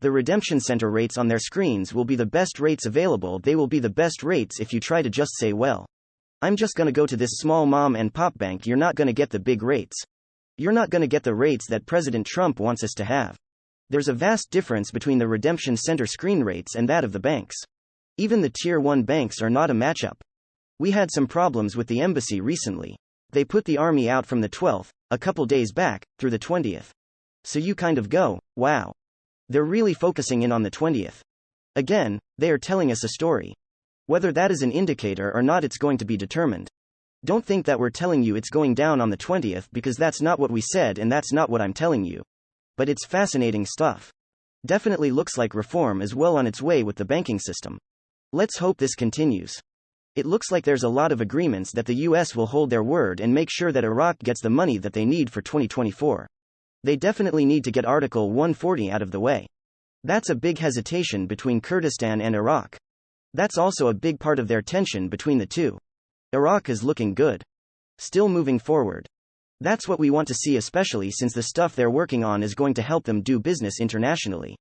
The redemption center rates on their screens will be the best rates available. They will be the best rates if you try to just say, well, I'm just gonna go to this small mom and pop bank. You're not gonna get the big rates. You're not gonna get the rates that President Trump wants us to have. There's a vast difference between the redemption center screen rates and that of the banks. Even the Tier 1 banks are not a matchup. We had some problems with the embassy recently. They put the army out from the 12th, a couple days back, through the 20th. So you kind of go, wow. They're really focusing in on the 20th. Again, they are telling us a story. Whether that is an indicator or not, it's going to be determined. Don't think that we're telling you it's going down on the 20th, because that's not what we said and that's not what I'm telling you. But it's fascinating stuff. Definitely looks like reform is well on its way with the banking system. Let's hope this continues. It looks like there's a lot of agreements that the US will hold their word and make sure that Iraq gets the money that they need for 2024. They definitely need to get Article 140 out of the way. That's a big hesitation between Kurdistan and Iraq. That's also a big part of their tension between the two. Iraq is looking good. Still moving forward. That's what we want to see, especially since the stuff they're working on is going to help them do business internationally.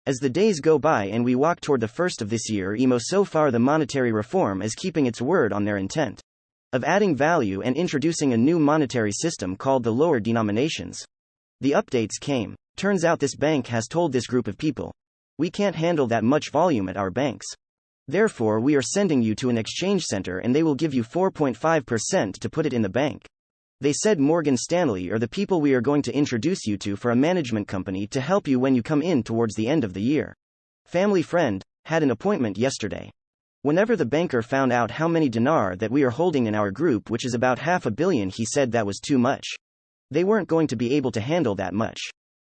As the days go by and we walk toward the first of this year, so far the monetary reform is keeping its word on their intent of adding value and introducing a new monetary system called the lower denominations. The updates came. Turns out this bank has told this group of people, we can't handle that much volume at our banks. Therefore, we are sending you to an exchange center and they will give you 4.5% to put it in the bank. They said Morgan Stanley are the people we are going to introduce you to for a management company to help you when you come in towards the end of the year. Family friend had an appointment yesterday. Whenever the banker found out how many dinar that we are holding in our group, which is about $500 million, he said that was too much. They weren't going to be able to handle that much.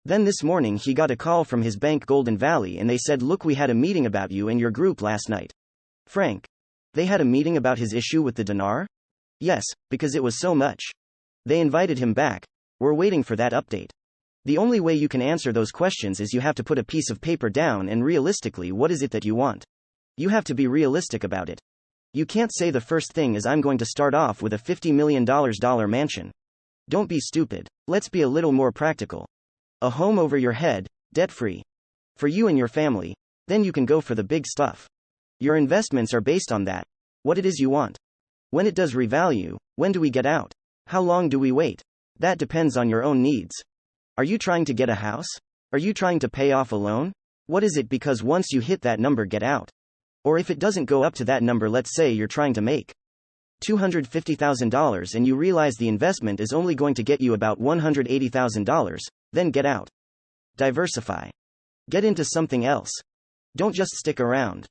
Then this morning he got a call from his bank Golden Valley and they said, look, we had a meeting about you and your group last night. Frank. They had a meeting about his issue with the dinar? Yes, because it was so much. They invited him back. We're waiting for that update. The only way you can answer those questions is you have to put a piece of paper down and realistically, what is it that you want? You have to be realistic about it. You can't say the first thing is I'm going to start off with a $50 million mansion. Don't be stupid. Let's be a little more practical. A home over your head, debt-free. For you and your family. Then you can go for the big stuff. Your investments are based on that. What it is you want. When it does revalue, when do we get out? How long do we wait? That depends on your own needs. Are you trying to get a house? Are you trying to pay off a loan? What is it? Because once you hit that number, get out. Or if it doesn't go up to that number, let's say you're trying to make $250,000 and you realize the investment is only going to get you about $180,000, then get out. Diversify. Get into something else. Don't just stick around.